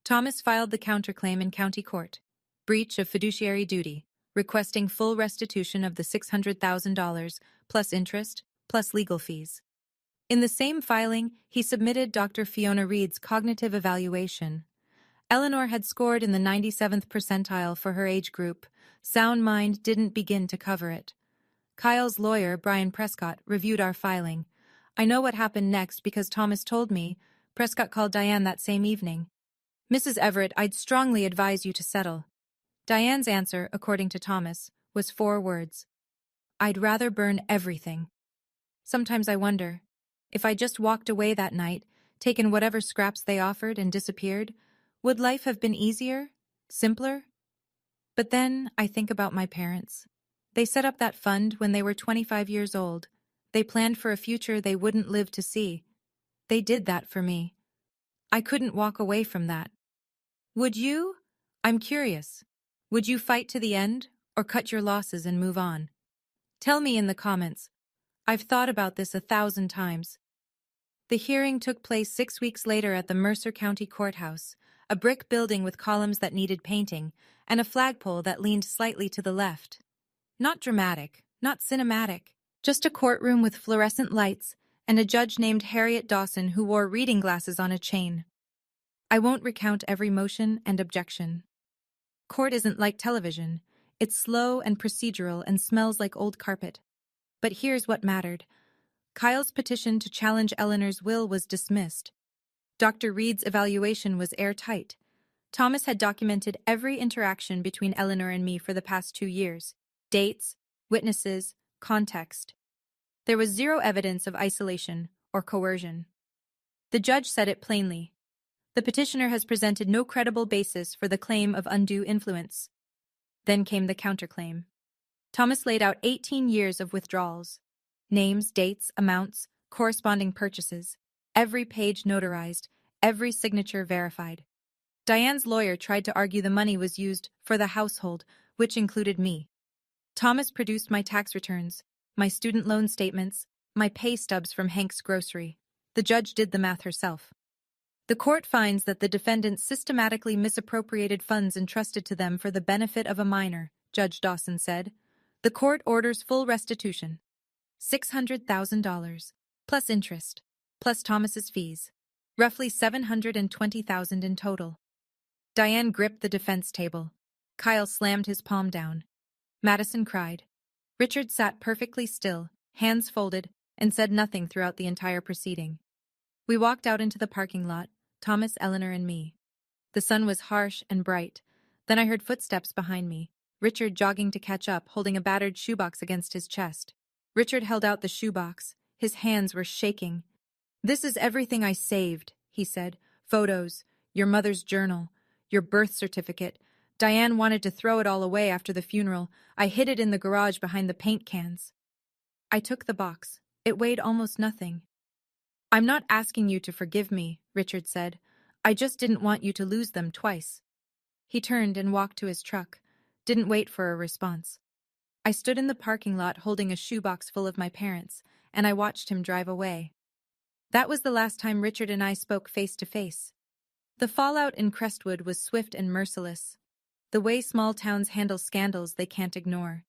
Thomas filed the counterclaim in county court. Breach of fiduciary duty, requesting full restitution of the $600,000, plus interest, plus legal fees. In the same filing, he submitted Dr. Fiona Reed's cognitive evaluation. Eleanor had scored in the 97th percentile for her age group. Sound mind didn't begin to cover it. Kyle's lawyer, Brian Prescott, reviewed our filing. I know what happened next because Thomas told me. Prescott called Diane that same evening. Mrs. Everett, I'd strongly advise you to settle. Diane's answer, according to Thomas, was 4 words. I'd rather burn everything. Sometimes I wonder, if I just walked away that night, taken whatever scraps they offered and disappeared, would life have been easier? Simpler? But then I think about my parents. They set up that fund when they were 25 years old. They planned for a future they wouldn't live to see. They did that for me. I couldn't walk away from that. Would you? I'm curious. Would you fight to the end, or cut your losses and move on? Tell me in the comments. I've thought about this 1,000 times. The hearing took place 6 weeks later at the Mercer County Courthouse, a brick building with columns that needed painting, and a flagpole that leaned slightly to the left. Not dramatic, not cinematic, just a courtroom with fluorescent lights and a judge named Harriet Dawson who wore reading glasses on a chain. I won't recount every motion and objection. Court isn't like television. It's slow and procedural and smells like old carpet. But here's what mattered. Kyle's petition to challenge Eleanor's will was dismissed. Dr. Reed's evaluation was airtight. Thomas had documented every interaction between Eleanor and me for the past 2 years. Dates, witnesses, context. There was 0 evidence of isolation or coercion. The judge said it plainly. The petitioner has presented no credible basis for the claim of undue influence. Then came the counterclaim. Thomas laid out 18 years of withdrawals. Names, dates, amounts, corresponding purchases. Every page notarized, every signature verified. Diane's lawyer tried to argue the money was used for the household, which included me. Thomas produced my tax returns, my student loan statements, my pay stubs from Hank's grocery. The judge did the math herself. The court finds that the defendants systematically misappropriated funds entrusted to them for the benefit of a minor, Judge Dawson said. The court orders full restitution. $600,000, plus interest, plus Thomas's fees. Roughly $720,000 in total. Diane gripped the defense table. Kyle slammed his palm down. Madison cried. Richard sat perfectly still, hands folded, and said nothing throughout the entire proceeding. We walked out into the parking lot, Thomas, Eleanor, and me. The sun was harsh and bright. Then I heard footsteps behind me, Richard jogging to catch up, holding a battered shoebox against his chest. Richard held out the shoebox. His hands were shaking. This is everything I saved, he said. Photos, your mother's journal, your birth certificate. Diane wanted to throw it all away after the funeral. I hid it in the garage behind the paint cans. I took the box. It weighed almost nothing. I'm not asking you to forgive me, Richard said. I just didn't want you to lose them twice. He turned and walked to his truck. Didn't wait for a response. I stood in the parking lot holding a shoebox full of my parents, and I watched him drive away. That was the last time Richard and I spoke face to face. The fallout in Crestwood was swift and merciless. The way small towns handle scandals they can't ignore.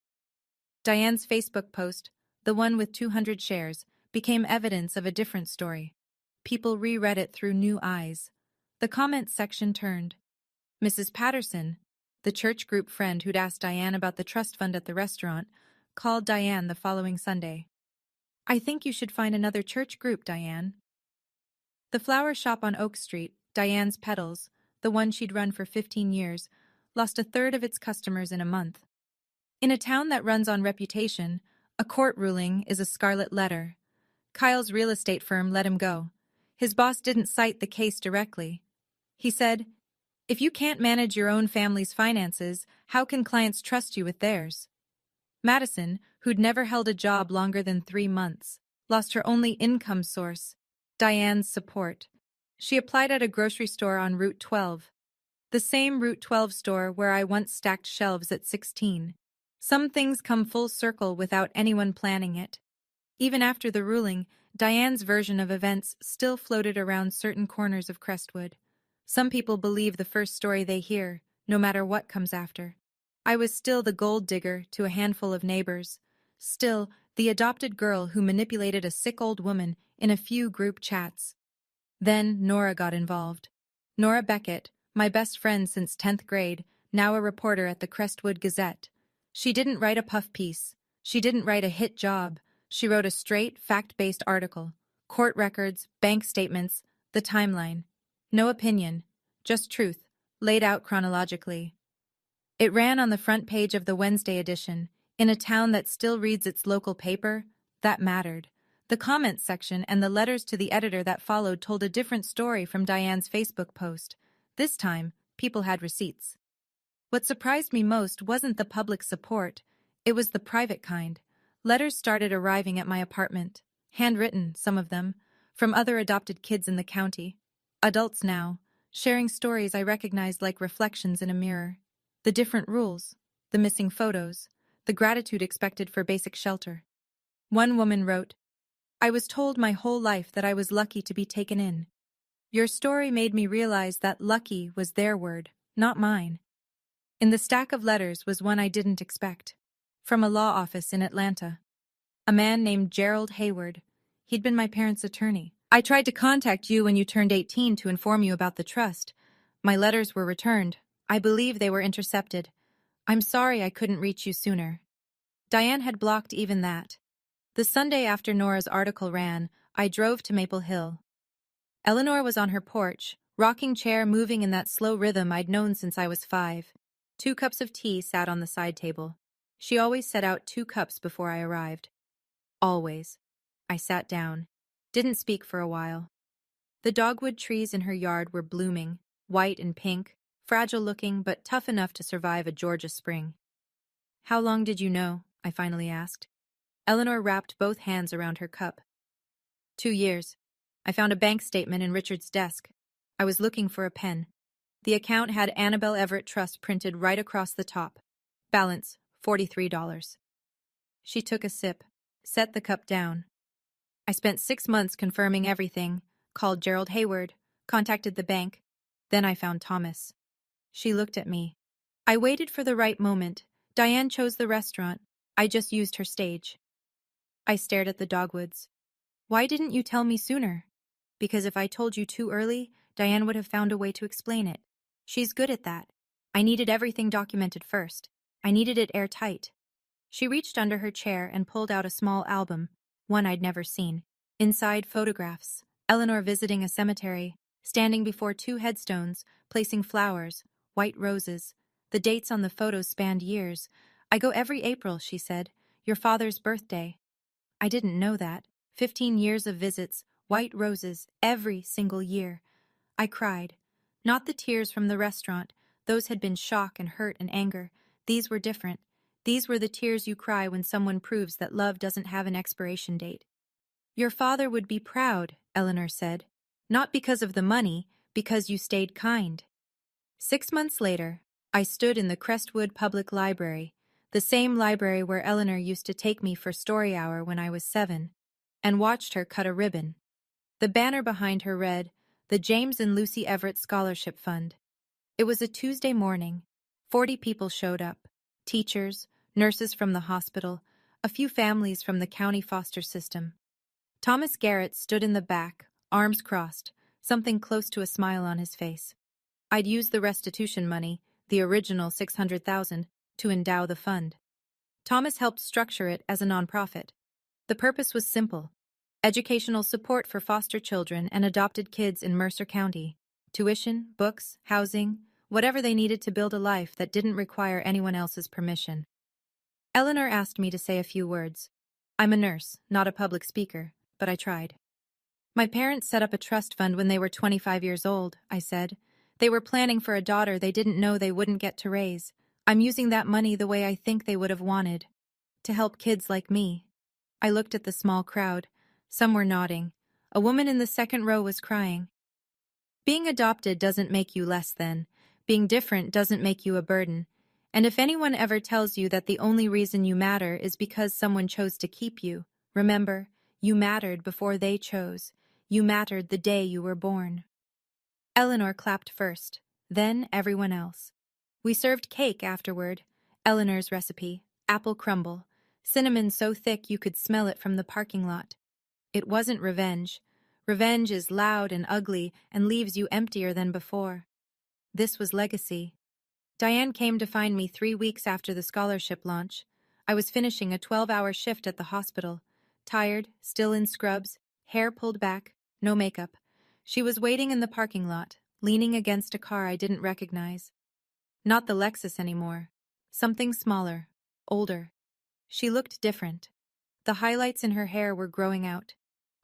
Diane's Facebook post, the one with 200 shares, became evidence of a different story. People reread it through new eyes. The comments section turned. Mrs. Patterson, the church group friend who'd asked Diane about the trust fund at the restaurant, called Diane the following Sunday. I think you should find another church group, Diane. The flower shop on Oak Street, Diane's Petals, the one she'd run for 15 years, lost 1/3 of its customers in a month. In a town that runs on reputation, a court ruling is a scarlet letter. Kyle's real estate firm let him go. His boss didn't cite the case directly. He said, if you can't manage your own family's finances, how can clients trust you with theirs? Madison, who'd never held a job longer than 3 months, lost her only income source, Diane's support. She applied at a grocery store on Route 12. The same Route 12 store where I once stacked shelves at 16. Some things come full circle without anyone planning it. Even after the ruling, Diane's version of events still floated around certain corners of Crestwood. Some people believe the first story they hear, no matter what comes after. I was still the gold digger to a handful of neighbors. Still, the adopted girl who manipulated a sick old woman in a few group chats. Then Nora got involved. Nora Beckett, my best friend since 10th grade, now a reporter at the Crestwood Gazette. She didn't write a puff piece. She didn't write a hit job. She wrote a straight, fact-based article. Court records, bank statements, the timeline. No opinion, just truth, laid out chronologically. It ran on the front page of the Wednesday edition. In a town that still reads its local paper, that mattered. The comments section and the letters to the editor that followed told a different story from Diane's Facebook post. This time, people had receipts. What surprised me most wasn't the public support, it was the private kind. Letters started arriving at my apartment, handwritten, some of them, from other adopted kids in the county. Adults now, sharing stories I recognized like reflections in a mirror. The different rules, the missing photos, the gratitude expected for basic shelter. One woman wrote, "I was told my whole life that I was lucky to be taken in. Your story made me realize that lucky was their word, not mine." In the stack of letters was one I didn't expect. From a law office in Atlanta. A man named Gerald Hayward. He'd been my parents' attorney. "I tried to contact you when you turned 18 to inform you about the trust. My letters were returned. I believe they were intercepted. I'm sorry I couldn't reach you sooner." Diane had blocked even that. The Sunday after Nora's article ran, I drove to Maple Hill. Eleanor was on her porch, rocking chair moving in that slow rhythm I'd known since I was 5. 2 cups of tea sat on the side table. She always set out 2 cups before I arrived. Always. I sat down. Didn't speak for a while. The dogwood trees in her yard were blooming, white and pink, fragile-looking but tough enough to survive a Georgia spring. "How long did you know?" I finally asked. Eleanor wrapped both hands around her cup. 2 years. I found a bank statement in Richard's desk. I was looking for a pen. The account had Annabelle Everett Trust printed right across the top. Balance, $43. She took a sip, set the cup down. "I spent 6 months confirming everything, called Gerald Hayward, contacted the bank. Then I found Thomas." She looked at me. "I waited for the right moment. Diane chose the restaurant. I just used her stage." I stared at the dogwoods. "Why didn't you tell me sooner?" "Because if I told you too early, Diane would have found a way to explain it. She's good at that. I needed everything documented first. I needed it airtight." She reached under her chair and pulled out a small album, one I'd never seen. Inside, photographs. Eleanor visiting a cemetery, standing before 2 headstones, placing flowers, white roses. The dates on the photos spanned years. "I go every April," she said. "Your father's birthday." I didn't know that. 15 years of visits, white roses, every single year. I cried. Not the tears from the restaurant. Those had been shock and hurt and anger. These were different. These were the tears you cry when someone proves that love doesn't have an expiration date. "Your father would be proud," Eleanor said. "Not because of the money, because you stayed kind." 6 months later, I stood in the Crestwood Public Library, the same library where Eleanor used to take me for story hour when I was 7, and watched her cut a ribbon. The banner behind her read, "The James and Lucy Everett Scholarship Fund." It was a Tuesday morning. 40 people showed up. Teachers, nurses from the hospital, a few families from the county foster system. Thomas Garrett stood in the back, arms crossed, something close to a smile on his face. I'd used the restitution money, the original $600,000, to endow the fund. Thomas helped structure it as a nonprofit. The purpose was simple: educational support for foster children and adopted kids in Mercer County. Tuition, books, housing, whatever they needed to build a life that didn't require anyone else's permission. Eleanor asked me to say a few words. I'm a nurse, not a public speaker, but I tried. "My parents set up a trust fund when they were 25 years old," I said. "They were planning for a daughter they didn't know they wouldn't get to raise. I'm using that money the way I think they would have wanted. To help kids like me." I looked at the small crowd. Some were nodding. A woman in the second row was crying. Being adopted doesn't make you less than. Being different doesn't make you a burden. And if anyone ever tells you that the only reason you matter is because someone chose to keep you, remember, you mattered before they chose. You mattered the day you were born. Eleanor clapped first, then everyone else. We served cake afterward. Eleanor's recipe, apple crumble, cinnamon so thick you could smell it from the parking lot. It wasn't revenge. Revenge is loud and ugly and leaves you emptier than before. This was legacy. Diane came to find me 3 weeks after the scholarship launch. I was finishing a 12-hour shift at the hospital. Tired, still in scrubs, hair pulled back, no makeup. She was waiting in the parking lot, leaning against a car I didn't recognize. Not the Lexus anymore. Something smaller, older. She looked different. The highlights in her hair were growing out.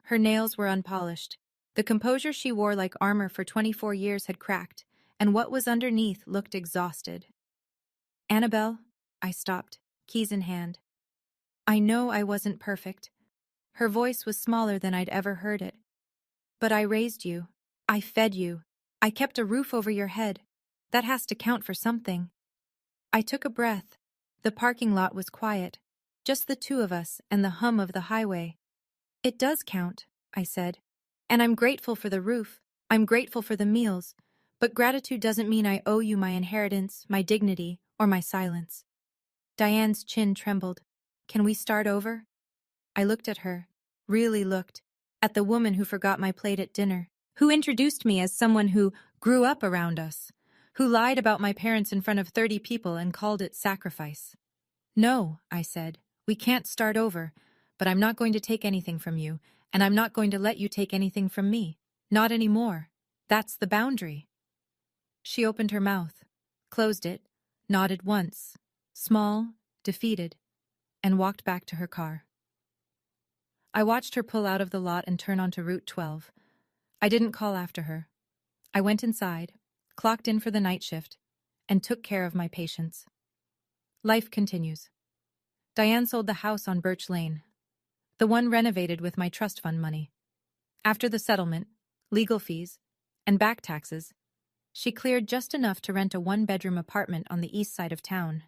Her nails were unpolished. The composure she wore like armor for 24 years had cracked, and what was underneath looked exhausted. "Annabelle?" I stopped, keys in hand. I know I wasn't perfect. Her voice was smaller than I'd ever heard it. But I raised you. I fed you. I kept a roof over your head. That has to count for something. I took a breath. The parking lot was quiet. Just the two of us and the hum of the highway. "It does count," I said. "And I'm grateful for the roof. I'm grateful for the meals. But gratitude doesn't mean I owe you my inheritance, my dignity, or my silence." Diane's chin trembled. "Can we start over?" I looked at her, really looked, at the woman who forgot my plate at dinner, who introduced me as someone who grew up around us, who lied about my parents in front of 30 people and called it sacrifice. "No," I said, "we can't start over, but I'm not going to take anything from you, and I'm not going to let you take anything from me. Not anymore. That's the boundary." She opened her mouth, closed it, nodded once, small, defeated, and walked back to her car. I watched her pull out of the lot and turn onto Route 12. I didn't call after her. I went inside, clocked in for the night shift, and took care of my patients. Life continues. Diane sold the house on Birch Lane, the one renovated with my trust fund money. After the settlement, legal fees, and back taxes, she cleared just enough to rent a one-bedroom apartment on the east side of town.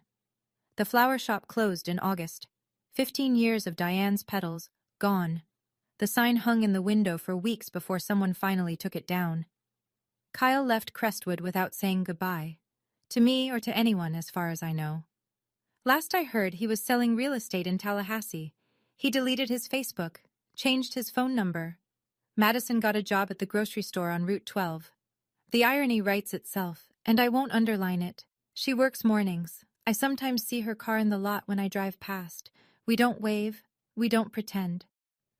The flower shop closed in August. 15 years of Diane's petals, gone. The sign hung in the window for weeks before someone finally took it down. Kyle left Crestwood without saying goodbye. To me or to anyone, as far as I know. Last I heard, he was selling real estate in Tallahassee. He deleted his Facebook, changed his phone number. Madison got a job at the grocery store on Route 12. The irony writes itself, and I won't underline it. She works mornings. I sometimes see her car in the lot when I drive past. We don't wave. We don't pretend.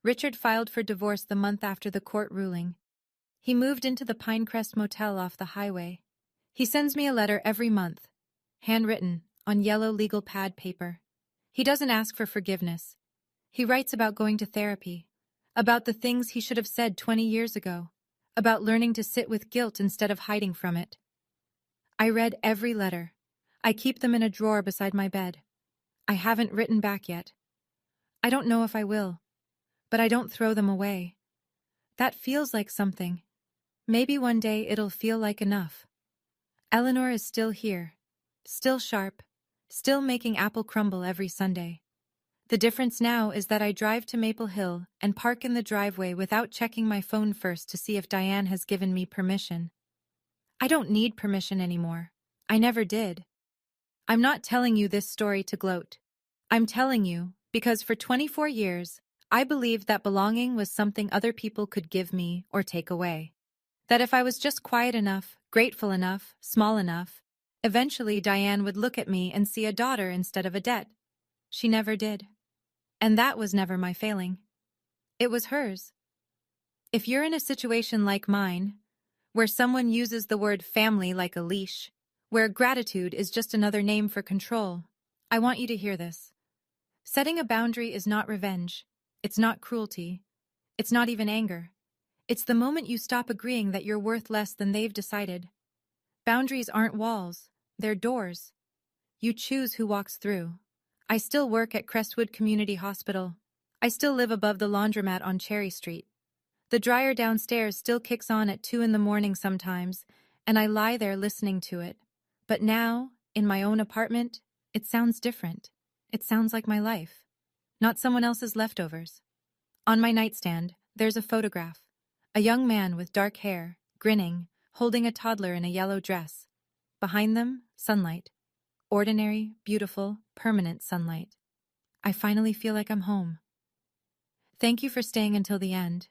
Richard filed for divorce the month after the court ruling. He moved into the Pinecrest Motel off the highway. He sends me a letter every month, handwritten, on yellow legal pad paper. He doesn't ask for forgiveness. He writes about going to therapy, about the things he should have said 20 years ago, about learning to sit with guilt instead of hiding from it. I read every letter. I keep them in a drawer beside my bed. I haven't written back yet. I don't know if I will, but I don't throw them away. That feels like something. Maybe one day it'll feel like enough. Eleanor is still here, still sharp, still making apple crumble every Sunday. The difference now is that I drive to Maple Hill and park in the driveway without checking my phone first to see if Diane has given me permission. I don't need permission anymore. I never did. I'm not telling you this story to gloat. I'm telling you because for 24 years, I believed that belonging was something other people could give me or take away. That if I was just quiet enough, grateful enough, small enough, eventually Diane would look at me and see a daughter instead of a debt. She never did. And that was never my failing. It was hers. If you're in a situation like mine, where someone uses the word family like a leash, where gratitude is just another name for control, I want you to hear this. Setting a boundary is not revenge. It's not cruelty. It's not even anger. It's the moment you stop agreeing that you're worth less than they've decided. Boundaries aren't walls. They're doors. You choose who walks through. I still work at Crestwood Community Hospital. I still live above the laundromat on Cherry Street. The dryer downstairs still kicks on at 2 in the morning sometimes, and I lie there listening to it. But now, in my own apartment, it sounds different. It sounds like my life, not someone else's leftovers. On my nightstand, there's a photograph. A young man with dark hair, grinning, holding a toddler in a yellow dress. Behind them, sunlight. Ordinary, beautiful, permanent sunlight. I finally feel like I'm home. Thank you for staying until the end.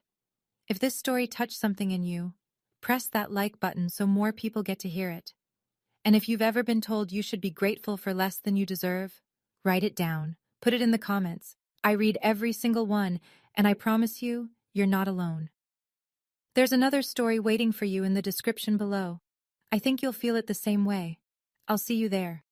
If this story touched something in you, press that like button so more people get to hear it. And if you've ever been told you should be grateful for less than you deserve, write it down. Put it in the comments. I read every single one, and I promise you, you're not alone. There's another story waiting for you in the description below. I think you'll feel it the same way. I'll see you there.